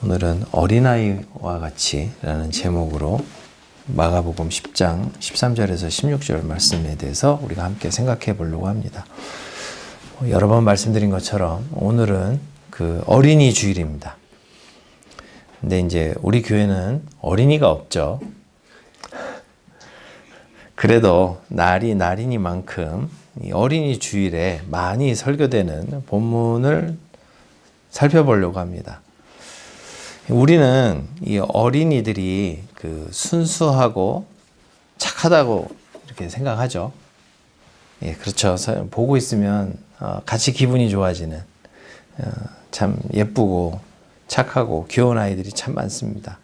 오늘은 어린아이와 같이 라는 제목으로 마가복음 10장 13절에서 16절 말씀에 대해서 우리가 함께 생각해 보려고 합니다. 여러 번 말씀드린 것처럼 오늘은 그 어린이 주일입니다. 근데 이제 우리 교회는 어린이가 없죠. 그래도 날이 날이니만큼 이 어린이 주일에 많이 설교되는 본문을 살펴보려고 합니다. 우리는 이 어린이들이 그 순수하고 착하다고 이렇게 생각하죠. 예, 그렇죠. 보고 있으면 같이 기분이 좋아지는 참 예쁘고 착하고 귀여운 아이들이 참 많습니다.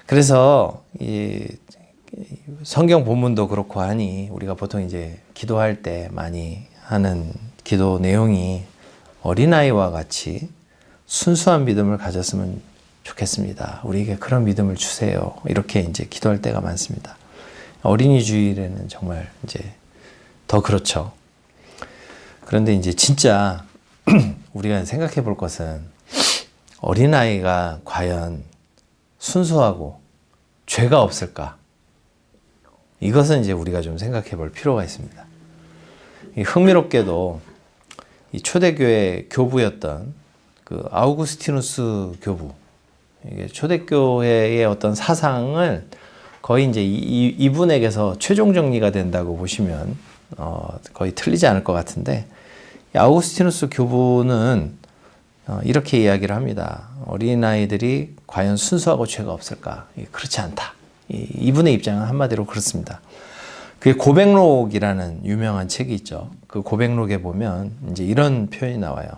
그래서 이 성경 본문도 그렇고 하니 우리가 보통 이제 기도할 때 많이 하는 기도 내용이 어린아이와 같이 순수한 믿음을 가졌으면 좋겠습니다. 우리에게 그런 믿음을 주세요. 이렇게 이제 기도할 때가 많습니다. 어린이 주일에는 정말 이제 더 그렇죠. 그런데 이제 진짜 우리가 생각해 볼 것은 어린아이가 과연 순수하고 죄가 없을까? 이것은 이제 우리가 좀 생각해 볼 필요가 있습니다. 흥미롭게도 이 초대교회 교부였던 그 아우구스티누스 교부, 이게 초대교회의 어떤 사상을 거의 이제 이분에게서 최종 정리가 된다고 보시면 거의 틀리지 않을 것 같은데, 아우구스티누스 교부는 이렇게 이야기를 합니다. 어린아이들이 과연 순수하고 죄가 없을까? 그렇지 않다. 이분의 입장은 한마디로 그렇습니다. 그게 고백록이라는 유명한 책이 있죠. 그 고백록에 보면 이제 이런 표현이 나와요.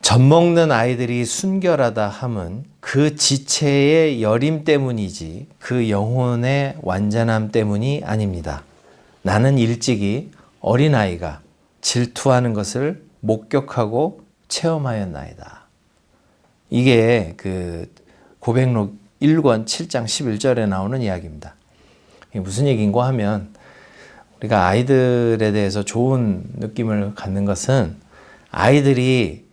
젖먹는 아이들이 순결하다 함은 그 지체의 여림 때문이지 그 영혼의 완전함 때문이 아닙니다. 나는 일찍이 어린아이가 질투하는 것을 목격하고 체험하였나이다. 이게 그 고백록 1권 7장 11절에 나오는 이야기입니다. 이게 무슨 얘기인가 하면 우리가 아이들에 대해서 좋은 느낌을 갖는 것은 아이들이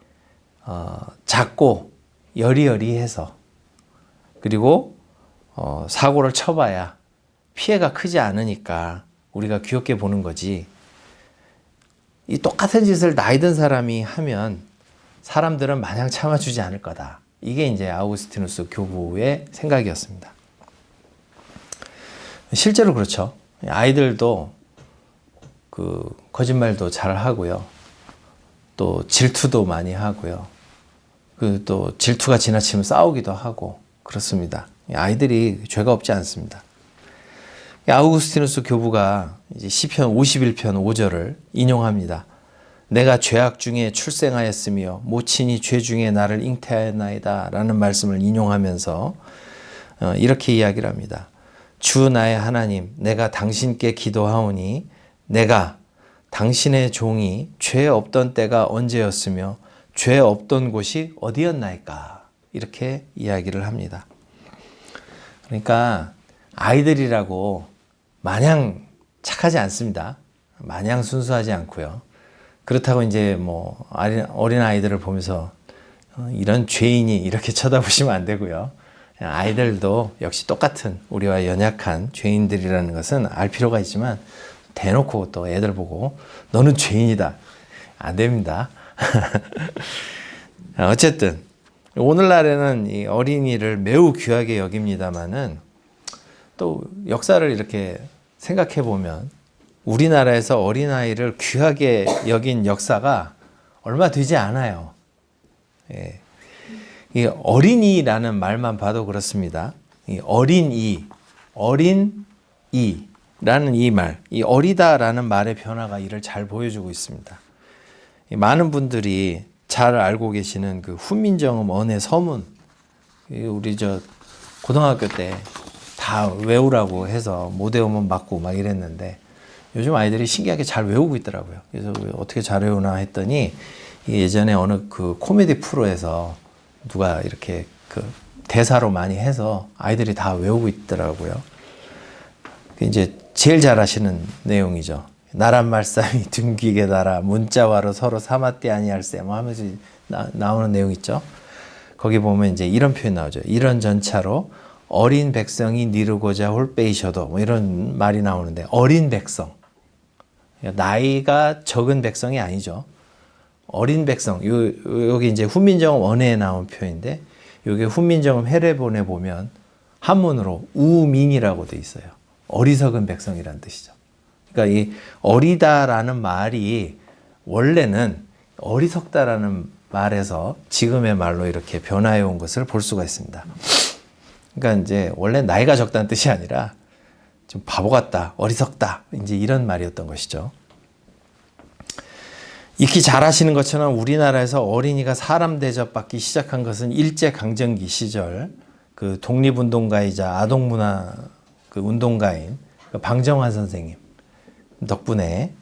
작고 여리여리해서, 그리고 사고를 쳐봐야 피해가 크지 않으니까 우리가 귀엽게 보는 거지, 이 똑같은 짓을 나이 든 사람이 하면 사람들은 마냥 참아주지 않을 거다. 이게 이제 아우구스티누스 교부의 생각이었습니다. 실제로 그렇죠. 아이들도 그 거짓말도 잘 하고요. 또 질투도 많이 하고요. 그 또 질투가 지나치면 싸우기도 하고 그렇습니다. 아이들이 죄가 없지 않습니다. 아우구스티누스 교부가 이제 시편 51편 5절을 인용합니다. 내가 죄악 중에 출생하였으며 모친이 죄 중에 나를 잉태하였나이다 라는 말씀을 인용하면서 이렇게 이야기를 합니다. 주 나의 하나님, 내가 당신께 기도하오니 내가 당신의 종이 죄 없던 때가 언제였으며 죄 없던 곳이 어디였나이까? 이렇게 이야기를 합니다. 그러니까 아이들이라고 마냥 착하지 않습니다. 마냥 순수하지 않고요. 그렇다고 이제 뭐 어린 아이들을 보면서 이런 죄인이 이렇게 쳐다보시면 안 되고요. 아이들도 역시 똑같은 우리와 연약한 죄인들이라는 것은 알 필요가 있지만 대놓고 또 애들 보고 너는 죄인이다. 안 됩니다. 어쨌든 오늘날에는 이 어린이를 매우 귀하게 여깁니다만은 또 역사를 이렇게 생각해 보면 우리나라에서 어린아이를 귀하게 여긴 역사가 얼마 되지 않아요. 예. 이 어린이라는 말만 봐도 그렇습니다. 이 어린이라는 이 말, 이 어리다라는 말의 변화가 이를 잘 보여주고 있습니다. 많은 분들이 잘 알고 계시는 그 훈민정음 언해 서문, 우리 고등학교 때 다 외우라고 해서 못 외우면 맞고 막 이랬는데 요즘 아이들이 신기하게 잘 외우고 있더라고요. 그래서 어떻게 잘 외우나 했더니 예전에 어느 그 코미디 프로에서 누가 이렇게 그 대사로 많이 해서 아이들이 다 외우고 있더라고요. 이제 제일 잘 아시는 내용이죠. 나란 말씀이 등귀게 달아 문자와로 서로 삼았대 아니할세 뭐 하면서 나오는 내용 있죠. 거기 보면 이제 이런 표현 나오죠. 이런 전차로 어린 백성이 니르고자 홀빼이셔도 뭐 이런 말이 나오는데, 어린 백성. 나이가 적은 백성이 아니죠. 어린 백성. 여기 이제 훈민정음 원해에 나온 표현인데, 여기 훈민정음 해례본에 보면 한문으로 우민이라고 돼 있어요. 어리석은 백성이라는 뜻이죠. 그러니까 이 어리다라는 말이 원래는 어리석다라는 말에서 지금의 말로 이렇게 변화해 온 것을 볼 수가 있습니다. 그러니까 이제 원래 나이가 적다는 뜻이 아니라 좀 바보 같다, 어리석다, 이제 이런 말이었던 것이죠. 익히 잘 아시는 것처럼 우리나라에서 어린이가 사람 대접받기 시작한 것은 일제강점기 시절 그 독립운동가이자 아동문화 그 운동가인 그 방정환 선생님 덕분에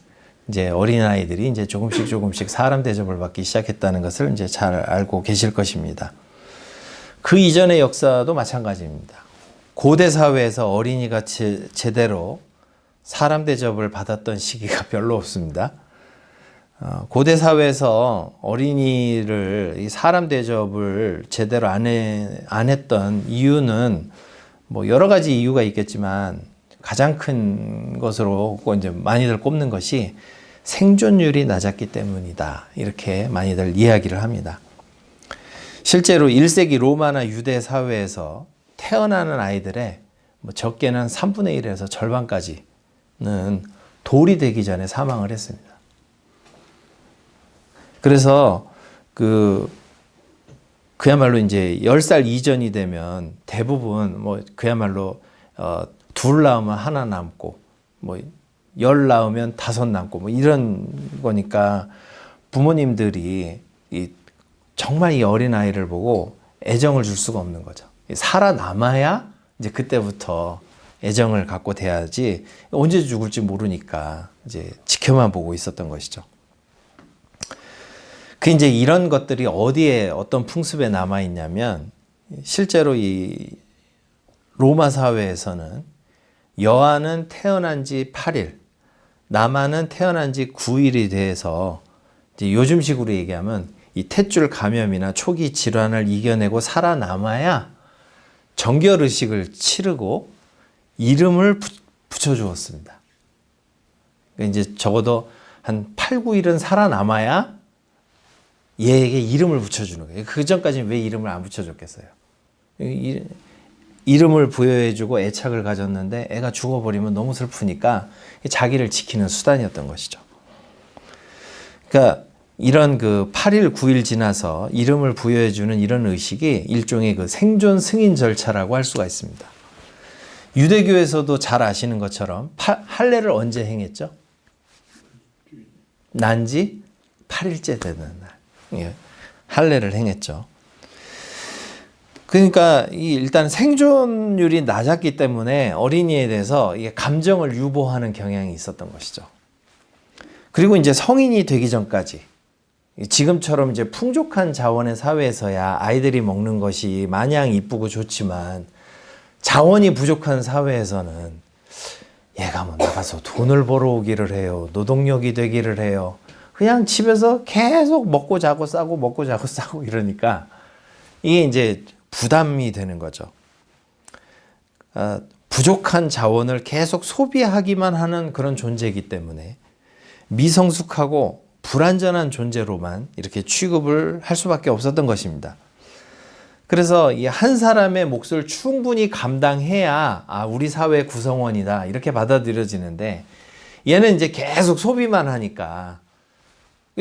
이제 어린아이들이 이제 조금씩 사람 대접을 받기 시작했다는 것을 이제 잘 알고 계실 것입니다. 그 이전의 역사도 마찬가지입니다. 고대 사회에서 어린이가 제대로 사람 대접을 받았던 시기가 별로 없습니다. 고대 사회에서 어린이를 사람 대접을 제대로 안 했던 이유는 뭐 여러 가지 이유가 있겠지만 가장 큰 것으로 이제 많이들 꼽는 것이 생존율이 낮았기 때문이다. 이렇게 많이들 이야기를 합니다. 실제로 1세기 로마나 유대 사회에서 태어나는 아이들의 뭐 적게는 3분의 1에서 절반까지는 돌이 되기 전에 사망을 했습니다. 그래서 그야말로 이제 10살 이전이 되면 대부분 뭐 그야말로 둘 낳으면 하나 남고 뭐 10 낳으면 5 남고 뭐 이런 거니까 부모님들이 정말 이 어린아이를 보고 애정을 줄 수가 없는 거죠. 살아남아야 이제 그때부터 애정을 갖고 돼야지 언제 죽을지 모르니까 이제 지켜만 보고 있었던 것이죠. 그 이제 이런 것들이 어디에 어떤 풍습에 남아 있냐면 실제로 이 로마 사회에서는 여아는 태어난 지 8일, 남아는 태어난 지 9일이 돼서 이제 요즘식으로 얘기하면 이 탯줄 감염이나 초기 질환을 이겨내고 살아남아야 정결의식을 치르고 이름을 붙여주었습니다. 그러니까 이제 적어도 한 8, 9일은 살아남아야 얘에게 이름을 붙여주는 거예요. 그 전까지는 왜 이름을 안 붙여줬겠어요? 이름을 부여해주고 애착을 가졌는데 애가 죽어버리면 너무 슬프니까 자기를 지키는 수단이었던 것이죠. 그러니까 이런 그 8일, 9일 지나서 이름을 부여해주는 이런 의식이 일종의 그 생존 승인 절차라고 할 수가 있습니다. 유대교에서도 잘 아시는 것처럼 할례를 언제 행했죠? 난지 8일째 되는 날. 할례를 행했죠. 그러니까 일단 생존율이 낮았기 때문에 어린이에 대해서 이게 감정을 유보하는 경향이 있었던 것이죠. 그리고 이제 성인이 되기 전까지 지금처럼 이제 풍족한 자원의 사회에서야 아이들이 먹는 것이 마냥 이쁘고 좋지만 자원이 부족한 사회에서는 얘가 뭐 나가서 돈을 벌어오기를 해요. 노동력이 되기를 해요. 그냥 집에서 계속 먹고 자고 싸고 먹고 자고 싸고 이러니까 이게 이제 부담이 되는 거죠. 부족한 자원을 계속 소비하기만 하는 그런 존재이기 때문에 미성숙하고 불완전한 존재로만 이렇게 취급을 할 수밖에 없었던 것입니다. 그래서 이 한 사람의 몫을 충분히 감당해야 우리 사회 구성원이다 이렇게 받아들여지는데 얘는 이제 계속 소비만 하니까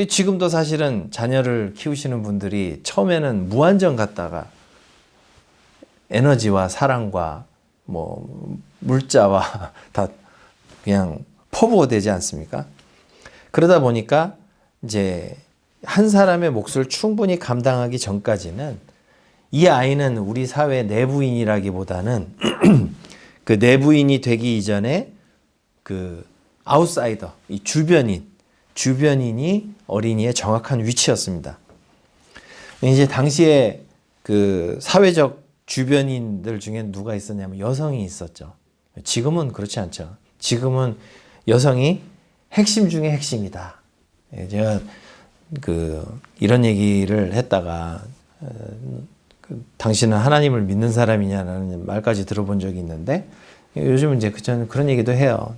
지금도 사실은 자녀를 키우시는 분들이 처음에는 무한정 갖다가 에너지와 사랑과 뭐 물자와 다 그냥 퍼부어대지 않습니까? 그러다 보니까 이제 한 사람의 몫을 충분히 감당하기 전까지는 이 아이는 우리 사회 내부인이라기보다는 그 내부인이 되기 이전에 그 아웃사이더, 이 주변인이 어린이의 정확한 위치였습니다. 이제 당시에 그 사회적 주변인들 중에 누가 있었냐면 여성이 있었죠. 지금은 그렇지 않죠. 지금은 여성이 핵심 중에 핵심이다. 제가 이런 얘기를 했다가 당신은 하나님을 믿는 사람이냐라는 말까지 들어본 적이 있는데 요즘은 이제 저는 그런 얘기도 해요.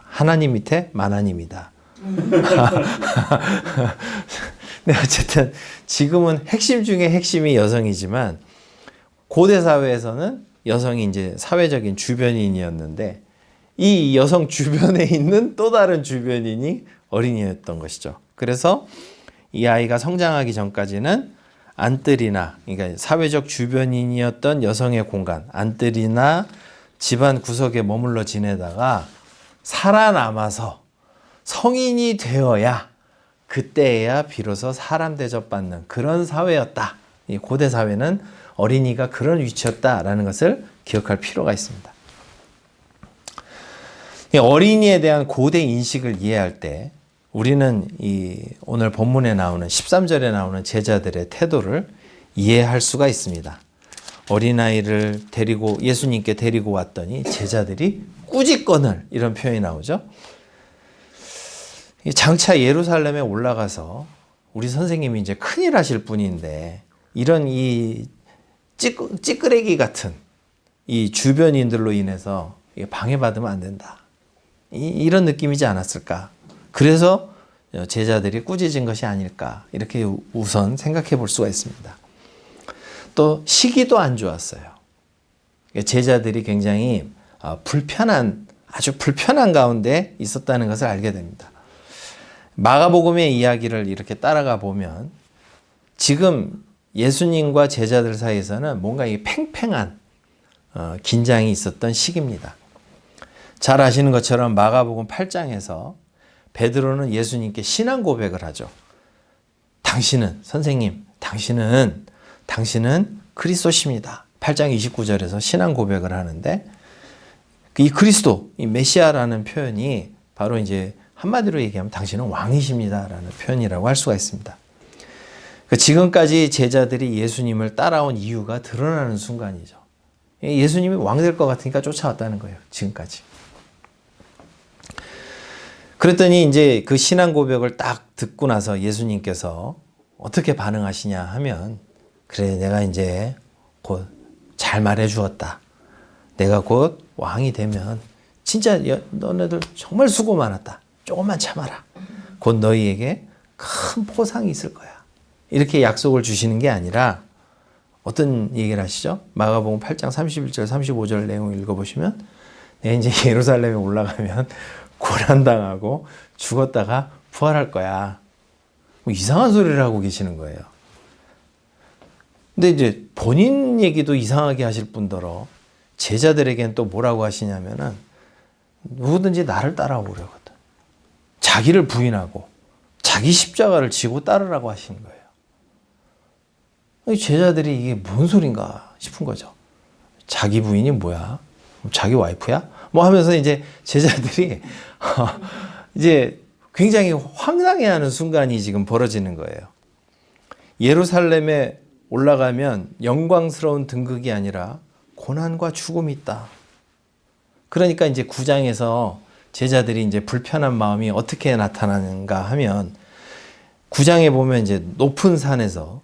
하나님 밑에 만하님이다. 네, 어쨌든 지금은 핵심 중에 핵심이 여성이지만 고대 사회에서는 여성이 이제 사회적인 주변인이었는데 이 여성 주변에 있는 또 다른 주변인이 어린이였던 것이죠. 그래서 이 아이가 성장하기 전까지는 안뜰이나, 그러니까 사회적 주변인이었던 여성의 공간, 안뜰이나 집안 구석에 머물러 지내다가 살아남아서 성인이 되어야 그때야 비로소 사람 대접받는 그런 사회였다. 이 고대 사회는 어린이가 그런 위치였다라는 것을 기억할 필요가 있습니다. 어린이에 대한 고대 인식을 이해할 때 우리는 이 오늘 본문에 나오는 13절에 나오는 제자들의 태도를 이해할 수가 있습니다. 어린아이를 데리고 예수님께 데리고 왔더니 제자들이 꾸짖거늘, 이런 표현이 나오죠. 장차 예루살렘에 올라가서 우리 선생님이 이제 큰일 하실 분인데 이런 이 찌끄레기 같은 이 주변인들로 인해서 방해받으면 안 된다. 이런 느낌이지 않았을까? 그래서 제자들이 꾸짖은 것이 아닐까? 이렇게 우선 생각해 볼 수가 있습니다. 또 시기도 안 좋았어요. 제자들이 굉장히 아주 불편한 가운데 있었다는 것을 알게 됩니다. 마가복음의 이야기를 이렇게 따라가 보면 지금 예수님과 제자들 사이에서는 뭔가 이 팽팽한 긴장이 있었던 시기입니다. 잘 아시는 것처럼 마가복음 8장에서 베드로는 예수님께 신앙 고백을 하죠. 선생님, 당신은 그리스도십니다. 8장 29절에서 신앙 고백을 하는데 이 그리스도, 이 메시아라는 표현이 바로 이제 한마디로 얘기하면 당신은 왕이십니다라는 표현이라고 할 수가 있습니다. 지금까지 제자들이 예수님을 따라온 이유가 드러나는 순간이죠. 예수님이 왕 될 것 같으니까 쫓아왔다는 거예요. 지금까지. 그랬더니 이제 그 신앙 고백을 딱 듣고 나서 예수님께서 어떻게 반응하시냐 하면, 그래, 내가 이제 곧 잘 말해 주었다. 내가 곧 왕이 되면 진짜 너네들 정말 수고 많았다. 조금만 참아라. 곧 너희에게 큰 포상이 있을 거야. 이렇게 약속을 주시는 게 아니라 어떤 얘기를 하시죠? 마가복음 8장 31절 35절 내용을 읽어보시면 내가 이제 예루살렘에 올라가면 고난당하고 죽었다가 부활할 거야. 뭐 이상한 소리를 하고 계시는 거예요. 근데 이제 본인 얘기도 이상하게 하실 뿐더러 제자들에게는 또 뭐라고 하시냐면은 누구든지 나를 따라오려거든. 자기를 부인하고 자기 십자가를 지고 따르라고 하시는 거예요. 제자들이 이게 뭔 소린가 싶은 거죠. 자기 부인이 뭐야? 자기 와이프야? 뭐 하면서 이제 제자들이 이제 굉장히 황당해하는 순간이 지금 벌어지는 거예요. 예루살렘에 올라가면 영광스러운 등극이 아니라 고난과 죽음이 있다. 그러니까 이제 9장에서 제자들이 이제 불편한 마음이 어떻게 나타나는가 하면 9장에 보면 이제 높은 산에서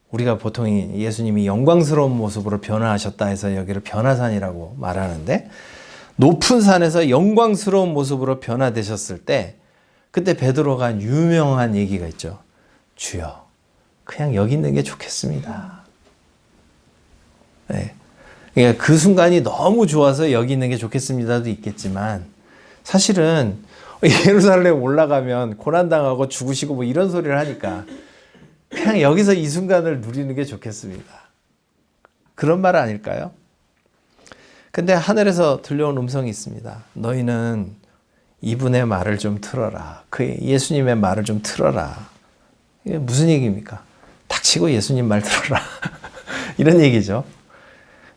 우리가 보통 예수님이 영광스러운 모습으로 변화하셨다 해서 여기를 변화산이라고 말하는데 높은 산에서 영광스러운 모습으로 변화되셨을 때 그때 베드로가 한 유명한 얘기가 있죠. 주여, 그냥 여기 있는 게 좋겠습니다. 네. 그러니까 그 순간이 너무 좋아서 여기 있는 게 좋겠습니다도 있겠지만 사실은 예루살렘 올라가면 고난당하고 죽으시고 뭐 이런 소리를 하니까 그냥 여기서 이 순간을 누리는 게 좋겠습니다. 그런 말 아닐까요? 근데 하늘에서 들려온 음성이 있습니다. 너희는 이분의 말을 좀 틀어라. 그 예수님의 말을 좀 틀어라. 이게 무슨 얘기입니까? 닥치고 예수님 말 들어라. 이런 얘기죠.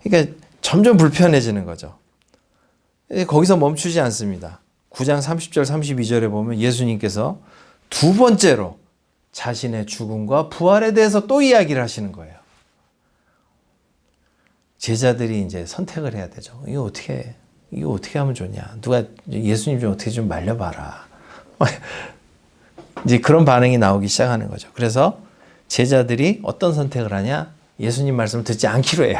그러니까 점점 불편해지는 거죠. 거기서 멈추지 않습니다. 9장 30절 32절에 보면 예수님께서 두 번째로 자신의 죽음과 부활에 대해서 또 이야기를 하시는 거예요. 제자들이 이제 선택을 해야 되죠. 이거 어떻게 하면 좋냐? 누가 예수님 좀 어떻게 좀 말려봐라. 이제 그런 반응이 나오기 시작하는 거죠. 그래서 제자들이 어떤 선택을 하냐? 예수님 말씀을 듣지 않기로 해요.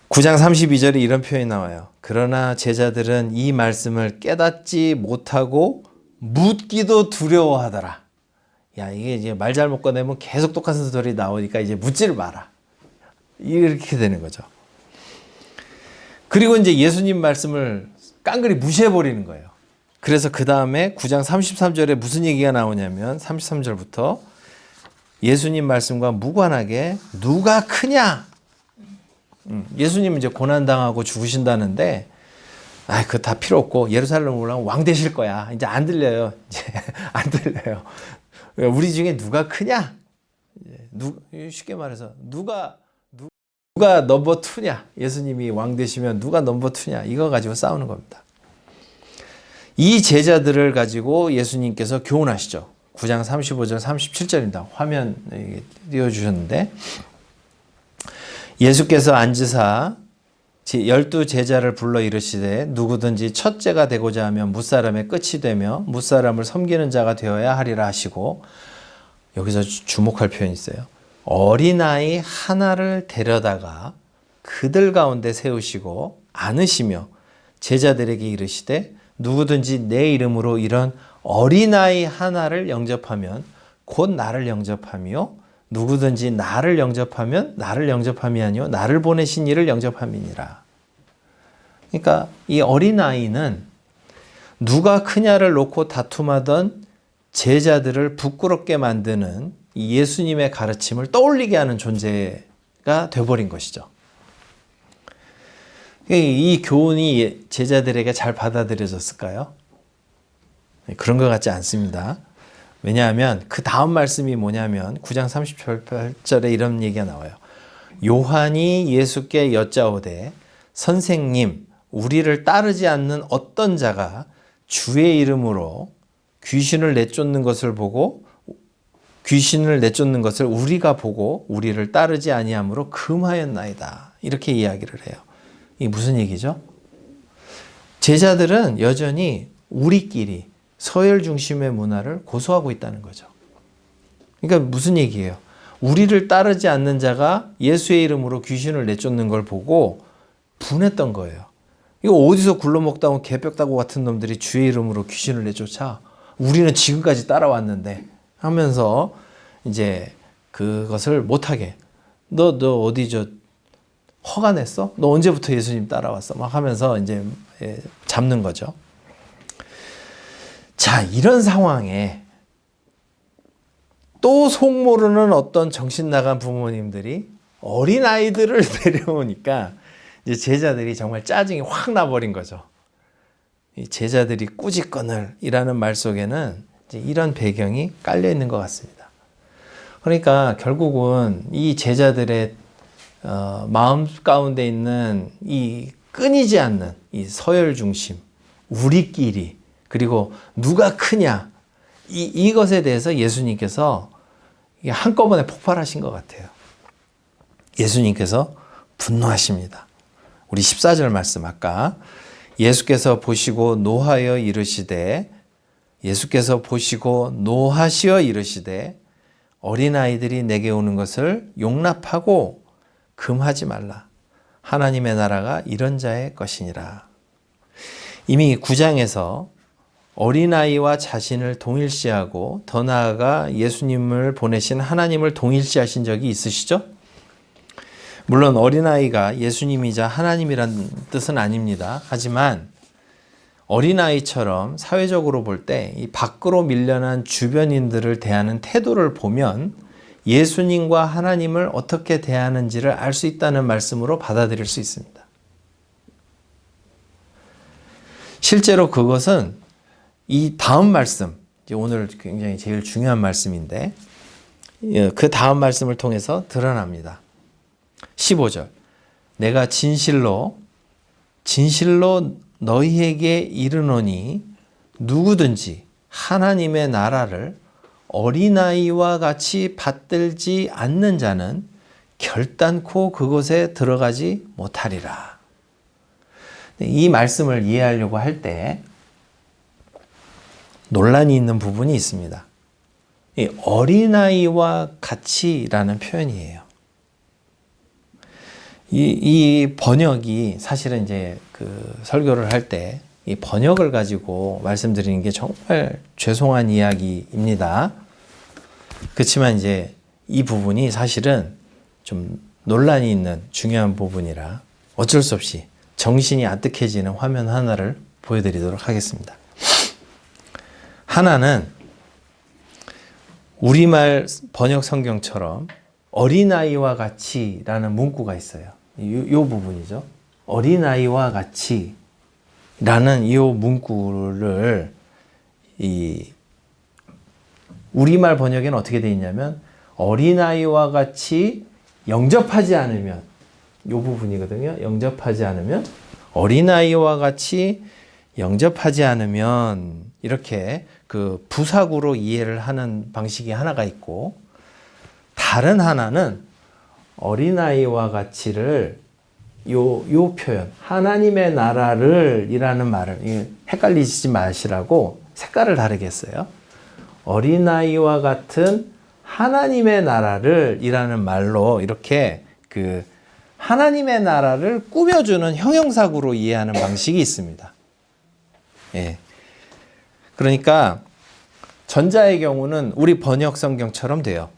9장 32절에 이런 표현이 나와요. 그러나 제자들은 이 말씀을 깨닫지 못하고 묻기도 두려워하더라. 야, 이게 이제 말 잘못 꺼내면 계속 똑같은 소리 나오니까 이제 묻지를 마라. 이렇게 되는 거죠. 그리고 이제 예수님 말씀을 깡그리 무시해버리는 거예요. 그래서 그 다음에 9장 33절에 무슨 얘기가 나오냐면 33절부터 예수님 말씀과 무관하게 누가 크냐? 예수님 이제 고난당하고 죽으신다는데, 그거 다 필요 없고 예루살렘 올라가면 왕 되실 거야. 이제 안 들려요. 이제 안 들려요. 우리 중에 누가 크냐? 쉽게 말해서 누가 넘버 투냐? 예수님이 왕 되시면 누가 넘버 투냐? 이거 가지고 싸우는 겁니다. 이 제자들을 가지고 예수님께서 교훈하시죠. 9장 35절 37절입니다. 화면 띄워주셨는데 예수께서 앉으사 12 제자를 불러 이르시되 누구든지 첫째가 되고자 하면 무사람의 끝이 되며 무사람을 섬기는 자가 되어야 하리라 하시고, 여기서 주목할 표현이 있어요. 어린아이 하나를 데려다가 그들 가운데 세우시고 안으시며 제자들에게 이르시되 누구든지 내 이름으로 이런 어린아이 하나를 영접하면 곧 나를 영접하며 누구든지 나를 영접하면 나를 영접함이 아니요 나를 보내신 이를 영접함이니라. 그러니까 이 어린아이는 누가 크냐를 놓고 다툼하던 제자들을 부끄럽게 만드는 이 예수님의 가르침을 떠올리게 하는 존재가 되어버린 것이죠. 이 교훈이 제자들에게 잘 받아들여졌을까요? 그런 것 같지 않습니다. 왜냐하면 그 다음 말씀이 뭐냐면 9장 38절에 이런 얘기가 나와요. 요한이 예수께 여짜오되 선생님 우리를 따르지 않는 어떤 자가 주의 이름으로 귀신을 내쫓는 것을 우리가 보고 우리를 따르지 아니함으로 금하였나이다. 이렇게 이야기를 해요. 이게 무슨 얘기죠? 제자들은 여전히 우리끼리 서열 중심의 문화를 고수하고 있다는 거죠. 그러니까 무슨 얘기예요? 우리를 따르지 않는 자가 예수의 이름으로 귀신을 내쫓는 걸 보고 분했던 거예요. 이거 어디서 굴러먹다 온 개벽다구 같은 놈들이 주의 이름으로 귀신을 내쫓아? 우리는 지금까지 따라왔는데 하면서 이제 그것을 못하게 너 어디 허가 냈어? 너 언제부터 예수님 따라왔어? 막 하면서 이제 잡는 거죠. 자, 이런 상황에 또 속모르는 어떤 정신 나간 부모님들이 어린아이들을 데려오니까 이제 제자들이 정말 짜증이 확 나버린 거죠. 이 제자들이 꾸짖거늘 이라는 말 속에는 이제 이런 배경이 깔려 있는 것 같습니다. 그러니까 결국은 이 제자들의 마음 가운데 있는 이 끊이지 않는 이 서열 중심, 우리끼리, 그리고 누가 크냐, 이것에 대해서 예수님께서 한꺼번에 폭발하신 것 같아요. 예수님께서 분노하십니다. 우리 14절 말씀 아까 예수께서 보시고 노하여 이르시되 어린아이들이 내게 오는 것을 용납하고 금하지 말라. 하나님의 나라가 이런 자의 것이니라. 이미 9장에서 어린아이와 자신을 동일시하고 더 나아가 예수님을 보내신 하나님을 동일시하신 적이 있으시죠? 물론 어린아이가 예수님이자 하나님이란 뜻은 아닙니다. 하지만 어린아이처럼 사회적으로 볼 때 이 밖으로 밀려난 주변인들을 대하는 태도를 보면 예수님과 하나님을 어떻게 대하는지를 알 수 있다는 말씀으로 받아들일 수 있습니다. 실제로 그것은 이 다음 말씀, 오늘 굉장히 제일 중요한 말씀인데 그 다음 말씀을 통해서 드러납니다. 15절 내가 진실로 너희에게 이르노니 누구든지 하나님의 나라를 어린아이와 같이 받들지 않는 자는 결단코 그곳에 들어가지 못하리라. 이 말씀을 이해하려고 할 때 논란이 있는 부분이 있습니다. 이 어린아이와 같이라는 표현이에요. 이 번역이 사실은 이제 그 설교를 할 때 이 번역을 가지고 말씀드리는 게 정말 죄송한 이야기입니다. 그렇지만 이제 이 부분이 사실은 좀 논란이 있는 중요한 부분이라 어쩔 수 없이 정신이 아득해지는 화면 하나를 보여드리도록 하겠습니다. 하나는 우리말 번역 성경처럼 어린아이와 같이라는 문구가 있어요. 이 부분이죠. 어린아이와 같이라는 이 문구를 우리말 번역에는 어떻게 되어 있냐면 어린아이와 같이 영접하지 않으면 이 부분이거든요. 영접하지 않으면 어린아이와 같이 영접하지 않으면 이렇게 그 부사구로 이해를 하는 방식이 하나가 있고 다른 하나는 어린아이와 같이를 요 표현 하나님의 나라를 이라는 말을 헷갈리지 마시라고 색깔을 다르게 했어요. 어린아이와 같은 하나님의 나라를 이라는 말로 이렇게 그 하나님의 나라를 꾸며주는 형용사구로 이해하는 방식이 있습니다. 예. 그러니까 전자의 경우는 우리 번역 성경처럼 돼요.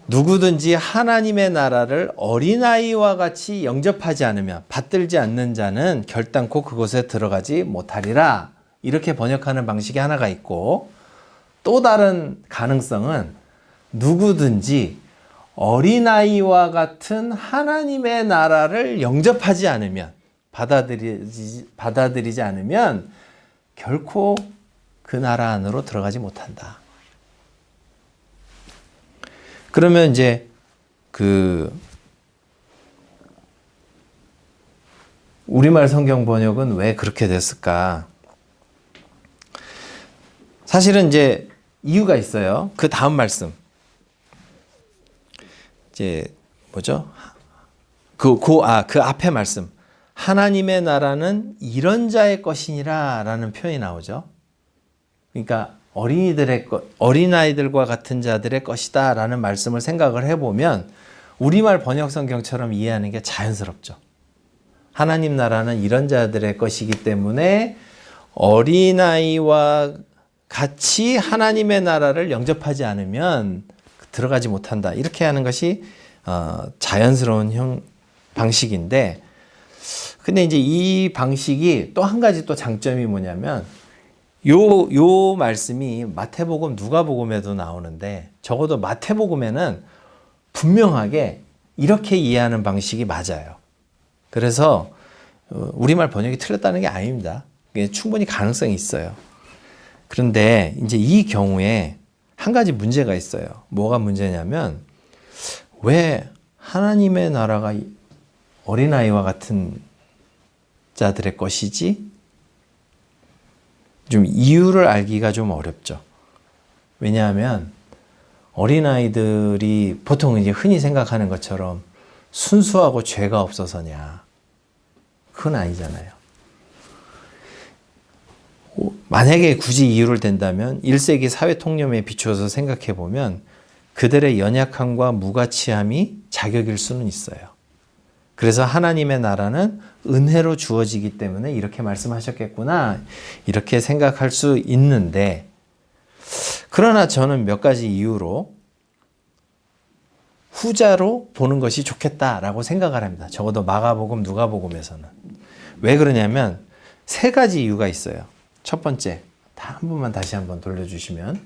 누구든지 하나님의 나라를 어린아이와 같이 영접하지 않으면 받들지 않는 자는 결단코 그곳에 들어가지 못하리라. 이렇게 번역하는 방식이 하나가 있고 또 다른 가능성은 누구든지 어린아이와 같은 하나님의 나라를 영접하지 않으면 받아들이지 않으면 결코 그 나라 안으로 들어가지 못한다. 그러면 이제 그 우리말 성경 번역은 왜 그렇게 됐을까? 사실은 이제 이유가 있어요. 그 다음 말씀. 이제 뭐죠? 그 앞에 말씀. 하나님의 나라는 이런 자의 것이니라 라는 표현이 나오죠. 그러니까 어린아이들과 같은 자들의 것이다 라는 말씀을 생각을 해보면 우리말 번역 성경처럼 이해하는 게 자연스럽죠. 하나님 나라는 이런 자들의 것이기 때문에 어린아이와 같이 하나님의 나라를 영접하지 않으면 들어가지 못한다. 이렇게 하는 것이 자연스러운 방식인데 근데 이제 이 방식이 또 한 가지 또 장점이 뭐냐면 요 말씀이 마태복음, 누가복음에도 나오는데 적어도 마태복음에는 분명하게 이렇게 이해하는 방식이 맞아요. 그래서 우리말 번역이 틀렸다는 게 아닙니다. 충분히 가능성이 있어요. 그런데 이제 이 경우에 한 가지 문제가 있어요. 뭐가 문제냐면 왜 하나님의 나라가 어린아이와 같은 자들의 것이지? 좀 이유를 알기가 좀 어렵죠. 왜냐하면 어린아이들이 보통 이제 흔히 생각하는 것처럼 순수하고 죄가 없어서냐. 그건 아니잖아요. 만약에 굳이 이유를 댄다면 1세기 사회 통념에 비추어서 생각해 보면 그들의 연약함과 무가치함이 자격일 수는 있어요. 그래서 하나님의 나라는 은혜로 주어지기 때문에 이렇게 말씀하셨겠구나 이렇게 생각할 수 있는데 그러나 저는 몇 가지 이유로 후자로 보는 것이 좋겠다라고 생각을 합니다. 적어도 마가복음, 누가복음에서는. 왜 그러냐면 세 가지 이유가 있어요. 첫 번째, 한 번만 다시 한번 돌려주시면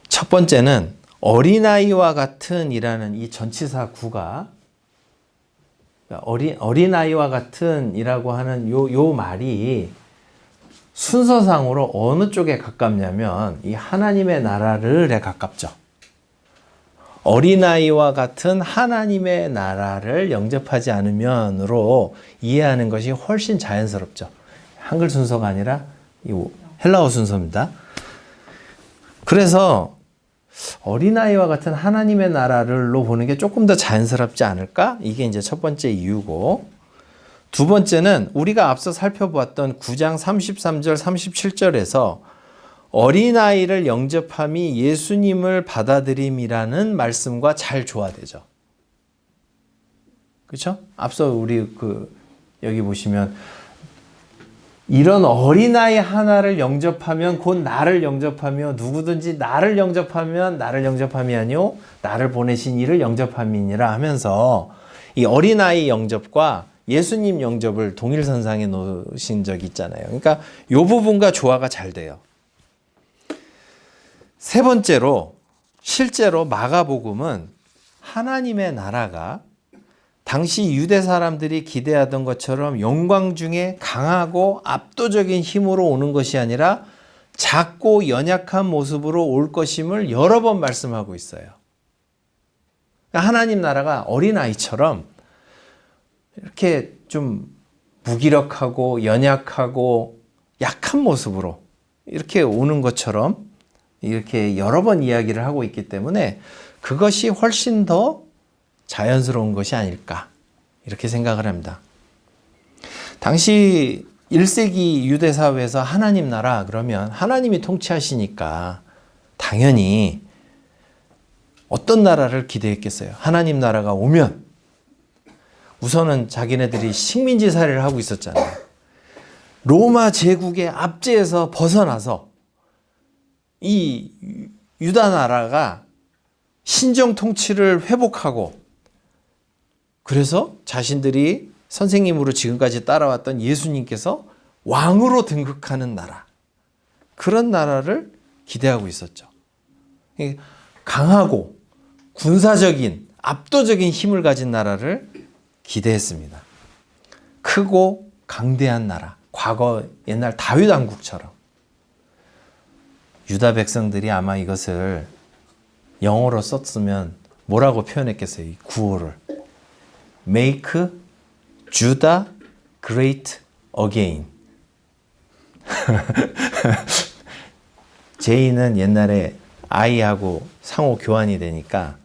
첫 번째는 어린아이와 같은 이라는 이 전치사 구가 어린아이와 같은 이라고 하는 요 말이 순서상으로 어느 쪽에 가깝냐면 이 하나님의 나라를에 가깝죠. 어린아이와 같은 하나님의 나라를 영접하지 않으면으로 이해하는 것이 훨씬 자연스럽죠. 한글 순서가 아니라 이 헬라어 순서입니다. 그래서 어린아이와 같은 하나님의 나라를로 보는 게 조금 더 자연스럽지 않을까? 이게 이제 첫 번째 이유고 두 번째는 우리가 앞서 살펴보았던 9장 33절 37절에서 어린아이를 영접함이 예수님을 받아들임이라는 말씀과 잘 조화되죠. 그렇죠? 앞서 우리 여기 보시면 이런 어린아이 하나를 영접하면 곧 나를 영접하며 누구든지 나를 영접하면 나를 영접함이 아니요 나를 보내신 이를 영접함이니라 하면서 이 어린아이 영접과 예수님 영접을 동일선상에 놓으신 적이 있잖아요. 그러니까 이 부분과 조화가 잘 돼요. 세 번째로 실제로 마가복음은 하나님의 나라가 당시 유대 사람들이 기대하던 것처럼 영광 중에 강하고 압도적인 힘으로 오는 것이 아니라 작고 연약한 모습으로 올 것임을 여러 번 말씀하고 있어요. 하나님 나라가 어린아이처럼 이렇게 좀 무기력하고 연약하고 약한 모습으로 이렇게 오는 것처럼 이렇게 여러 번 이야기를 하고 있기 때문에 그것이 훨씬 더 자연스러운 것이 아닐까 이렇게 생각을 합니다. 당시 1세기 유대 사회에서 하나님 나라 그러면 하나님이 통치하시니까 당연히 어떤 나라를 기대했겠어요. 하나님 나라가 오면 우선은 자기네들이 식민지 살이를 하고 있었잖아요. 로마 제국의 압제에서 벗어나서 이 유다 나라가 신정 통치를 회복하고 그래서 자신들이 선생님으로 지금까지 따라왔던 예수님께서 왕으로 등극하는 나라, 그런 나라를 기대하고 있었죠. 강하고 군사적인 압도적인 힘을 가진 나라를 기대했습니다. 크고 강대한 나라, 과거 옛날 다윗 왕국처럼. 유다 백성들이 아마 이것을 영어로 썼으면 뭐라고 표현했겠어요? 이 구호를. Make Judah Great Again. 제이는 옛날에 아이하고 상호 교환이 되니까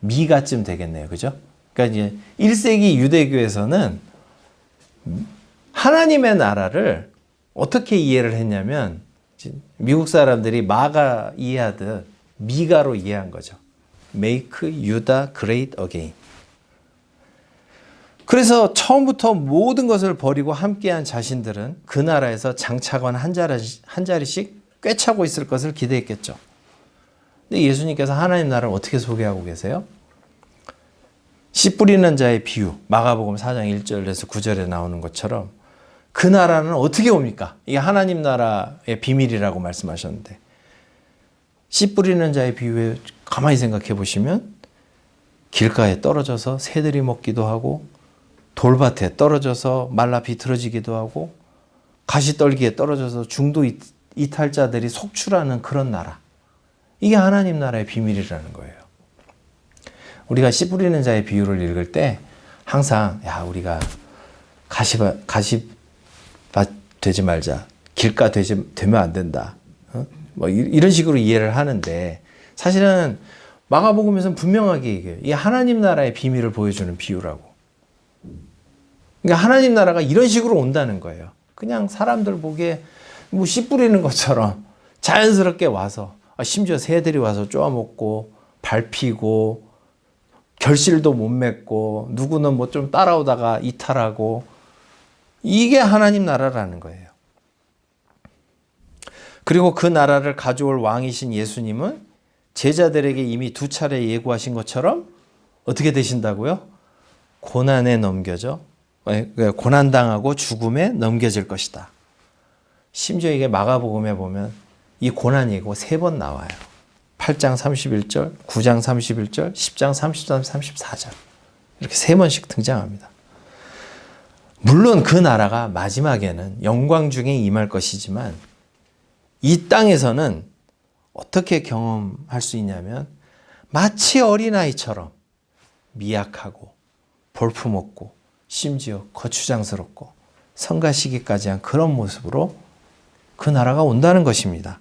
미가쯤 되겠네요. 그죠? 그러니까 이제 1세기 유대교에서는 하나님의 나라를 어떻게 이해를 했냐면 미국 사람들이 마가 이해하듯 미가로 이해한 거죠. Make Judah Great Again. 그래서 처음부터 모든 것을 버리고 함께한 자신들은 그 나라에서 장차관 한 자리씩 꿰차고 있을 것을 기대했겠죠. 근데 예수님께서 하나님 나라를 어떻게 소개하고 계세요? 씨 뿌리는 자의 비유, 마가복음 4장 1절에서 9절에 나오는 것처럼 그 나라는 어떻게 옵니까? 이게 하나님 나라의 비밀이라고 말씀하셨는데 씨 뿌리는 자의 비유에 가만히 생각해 보시면 길가에 떨어져서 새들이 먹기도 하고 돌밭에 떨어져서 말라 비틀어지기도 하고 가시떨기에 떨어져서 중도 이탈자들이 속출하는 그런 나라. 이게 하나님 나라의 비밀이라는 거예요. 우리가 씨 뿌리는 자의 비유를 읽을 때 항상 우리가 가시밭 되지 말자. 길가 되면 안 된다. 뭐 이런 식으로 이해를 하는데 사실은 마가복음에서는 분명하게 얘기해요. 이 하나님 나라의 비밀을 보여주는 비유라고. 그러니까 하나님 나라가 이런 식으로 온다는 거예요. 그냥 사람들 보기에 뭐 씨 뿌리는 것처럼 자연스럽게 와서 심지어 새들이 와서 쪼아먹고 밟히고 결실도 못 맺고 누구는 뭐 좀 따라오다가 이탈하고 이게 하나님 나라라는 거예요. 그리고 그 나라를 가져올 왕이신 예수님은 제자들에게 이미 2차례 예고하신 것처럼 어떻게 되신다고요? 고난에 넘겨져 고난당하고 죽음에 넘겨질 것이다. 심지어 이게 마가복음에 보면 이 고난 예고 3번 나와요. 8장 31절, 9장 31절, 10장 33, 34절. 이렇게 3번씩 등장합니다. 물론 그 나라가 마지막에는 영광 중에 임할 것이지만 이 땅에서는 어떻게 경험할 수 있냐면 마치 어린아이처럼 미약하고 볼품없고 심지어 거추장스럽고 성가시기까지 한 그런 모습으로 그 나라가 온다는 것입니다.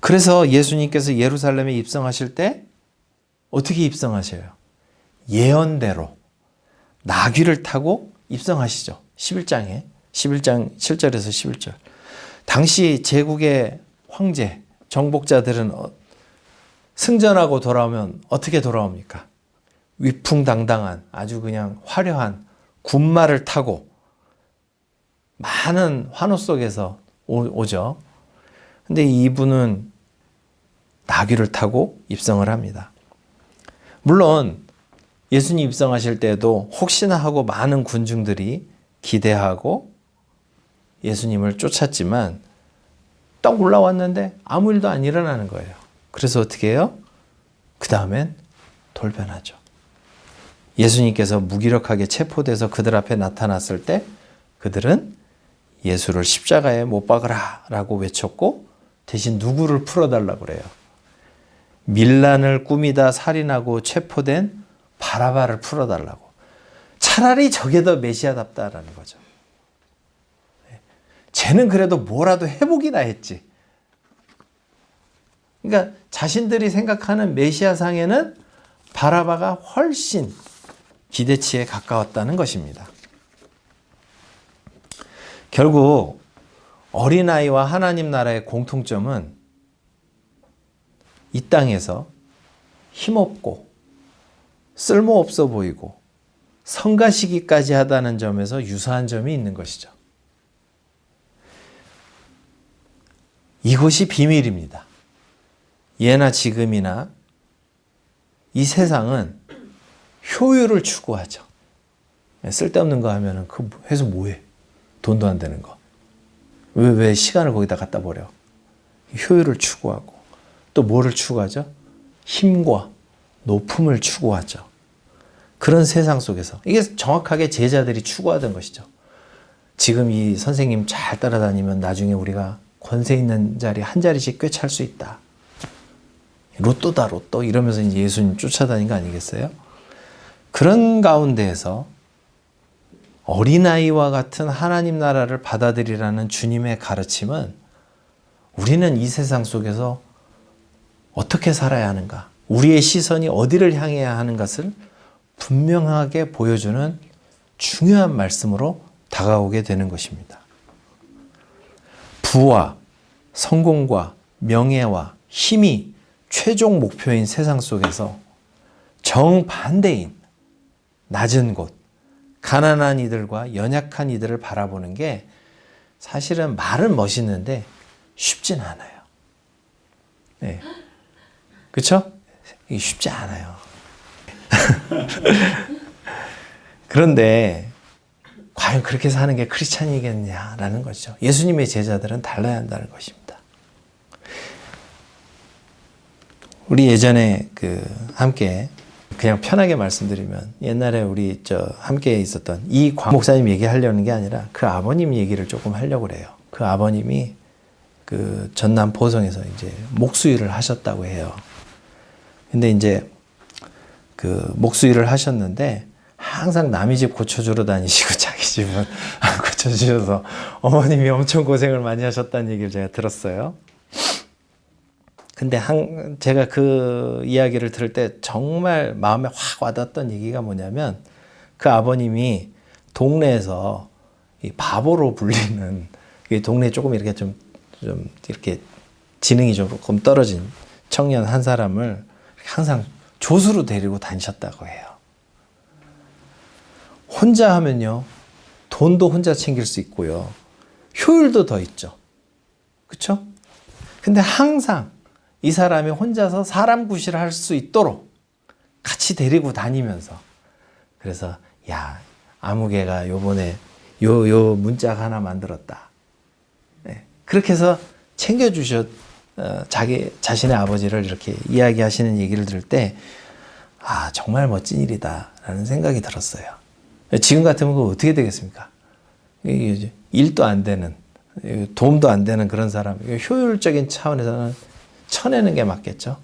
그래서 예수님께서 예루살렘에 입성하실 때 어떻게 입성하셔요? 예언대로 나귀를 타고 입성하시죠. 11장 7절에서 11절. 당시 제국의 황제, 정복자들은 승전하고 돌아오면 어떻게 돌아옵니까? 위풍당당한 아주 그냥 화려한 군마를 타고 많은 환호 속에서 오죠. 근데 이분은 나귀를 타고 입성을 합니다. 물론 예수님 입성하실 때도 혹시나 하고 많은 군중들이 기대하고 예수님을 쫓았지만 딱 올라왔는데 아무 일도 안 일어나는 거예요. 그래서 어떻게 해요? 그 다음엔 돌변하죠. 예수님께서 무기력하게 체포돼서 그들 앞에 나타났을 때 그들은 예수를 십자가에 못 박으라 라고 외쳤고 대신 누구를 풀어달라고 그래요? 밀란을 꾸미다 살인하고 체포된 바라바를 풀어달라고. 차라리 저게 더 메시아답다라는 거죠. 쟤는 그래도 뭐라도 해보기나 했지. 그러니까 자신들이 생각하는 메시아상에는 바라바가 훨씬 기대치에 가까웠다는 것입니다. 결국 어린아이와 하나님 나라의 공통점은 이 땅에서 힘없고 쓸모없어 보이고 성가시기까지 하다는 점에서 유사한 점이 있는 것이죠. 이것이 비밀입니다. 예나 지금이나 이 세상은 효율을 추구하죠. 쓸데없는 거 하면은 그 해서 뭐해? 돈도 안 되는 거. 왜 시간을 거기다 갖다 버려? 효율을 추구하고 또 뭐를 추구하죠? 힘과 높음을 추구하죠. 그런 세상 속에서 이게 정확하게 제자들이 추구하던 것이죠. 지금 이 선생님 잘 따라다니면 나중에 우리가 권세 있는 자리 한 자리씩 꿰찰 수 있다. 로또다 로또 이러면서 이제 예수님 쫓아다닌 거 아니겠어요? 그런 가운데에서 어린아이와 같은 하나님 나라를 받아들이라는 주님의 가르침은 우리는 이 세상 속에서 어떻게 살아야 하는가, 우리의 시선이 어디를 향해야 하는 것을 분명하게 보여주는 중요한 말씀으로 다가오게 되는 것입니다. 부와 성공과 명예와 힘이 최종 목표인 세상 속에서 정반대인 낮은 곳, 가난한 이들과 연약한 이들을 바라보는 게 사실은 말은 멋있는데 쉽진 않아요. 네. 그렇죠? 이게 쉽지 않아요. 그런데 과연 그렇게 사는 게 크리스찬이겠냐라는 거죠. 예수님의 제자들은 달라야 한다는 것입니다. 우리 예전에 함께 그냥 편하게 말씀드리면 옛날에 우리 함께 있었던 이광 목사님 얘기하려는 게 아니라 그 아버님 얘기를 조금 하려고 그래요. 그 아버님이 그 전남 보성에서 이제 목수일을 하셨다고 해요. 근데 이제 그 목수일을 하셨는데 항상 남의 집 고쳐주러 다니시고 자기 집은 안 고쳐주셔서 어머님이 엄청 고생을 많이 하셨다는 얘기를 제가 들었어요. 근데 제가 그 이야기를 들을 때 정말 마음에 확 와닿았던 얘기가 뭐냐면 그 아버님이 동네에서 이 바보로 불리는 동네에 조금 이렇게 좀 이렇게 지능이 조금 떨어진 청년 한 사람을 항상 조수로 데리고 다니셨다고 해요. 혼자 하면요, 돈도 혼자 챙길 수 있고요, 효율도 더 있죠. 그렇죠? 근데 항상 이 사람이 혼자서 사람 구실을 할 수 있도록 같이 데리고 다니면서, 그래서 야, 아무개가 요번에 요 문짝 하나 만들었다. 네. 그렇게 해서 자신의 아버지를 이렇게 이야기하시는 얘기를 들을 때, 아, 정말 멋진 일이다라는 생각이 들었어요. 지금 같으면 그거 어떻게 되겠습니까? 일도 안 되는, 도움도 안 되는 그런 사람, 효율적인 차원에서는 쳐내는 게 맞겠죠.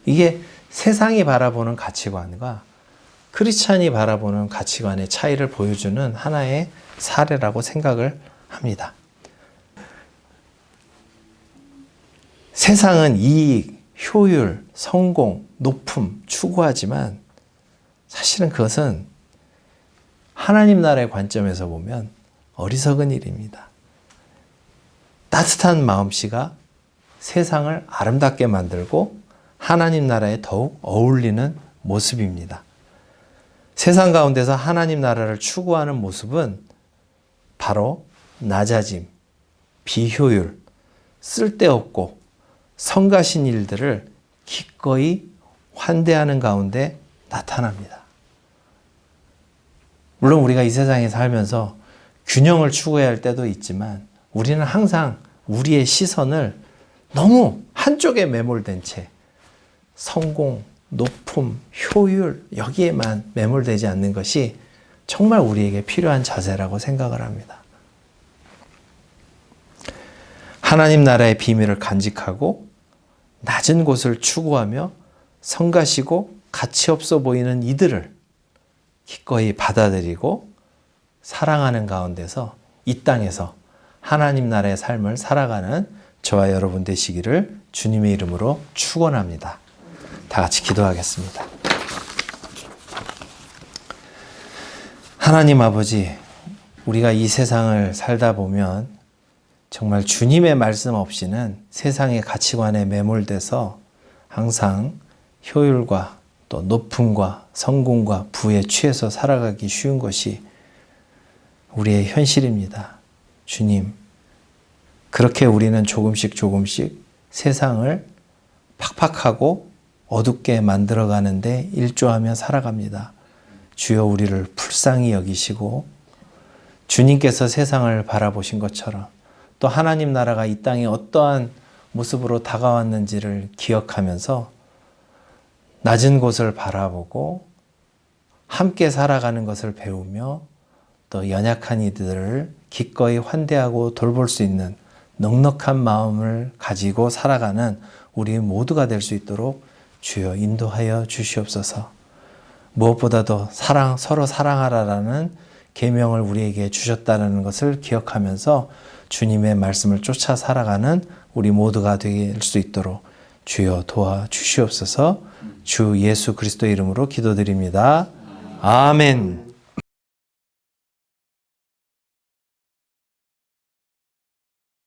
이게 세상이 바라보는 가치관과 크리스찬이 바라보는 가치관의 차이를 보여주는 하나의 사례라고 생각을 합니다. 세상은 이익, 효율, 성공, 높음 추구하지만 사실은 그것은 하나님 나라의 관점에서 보면 어리석은 일입니다. 따뜻한 마음씨가 세상을 아름답게 만들고 하나님 나라에 더욱 어울리는 모습입니다. 세상 가운데서 하나님 나라를 추구하는 모습은 바로 낮아짐, 비효율, 쓸데없고 성가신 일들을 기꺼이 환대하는 가운데 나타납니다. 물론 우리가 이 세상에 살면서 균형을 추구해야 할 때도 있지만 우리는 항상 우리의 시선을 너무 한쪽에 매몰된 채 성공, 높음, 효율 여기에만 매몰되지 않는 것이 정말 우리에게 필요한 자세라고 생각을 합니다. 하나님 나라의 비밀을 간직하고 낮은 곳을 추구하며 성가시고 가치 없어 보이는 이들을 기꺼이 받아들이고 사랑하는 가운데서 이 땅에서 하나님 나라의 삶을 살아가는 저와 여러분 되시기를 주님의 이름으로 축원합니다. 다 같이 기도하겠습니다. 하나님 아버지, 우리가 이 세상을 살다 보면 정말 주님의 말씀 없이는 세상의 가치관에 매몰돼서 항상 효율과 또 높음과 성공과 부에 취해서 살아가기 쉬운 것이 우리의 현실입니다. 주님, 그렇게 우리는 조금씩 세상을 팍팍하고 어둡게 만들어가는데 일조하며 살아갑니다. 주여 우리를 불쌍히 여기시고 주님께서 세상을 바라보신 것처럼 또 하나님 나라가 이 땅에 어떠한 모습으로 다가왔는지를 기억하면서 낮은 곳을 바라보고 함께 살아가는 것을 배우며 또 연약한 이들을 기꺼이 환대하고 돌볼 수 있는 넉넉한 마음을 가지고 살아가는 우리 모두가 될 수 있도록 주여 인도하여 주시옵소서. 무엇보다도 서로 사랑하라라는 계명을 우리에게 주셨다는 것을 기억하면서 주님의 말씀을 쫓아 살아가는 우리 모두가 될 수 있도록 주여 도와주시옵소서. 주 예수 그리스도의 이름으로 기도드립니다. 아멘.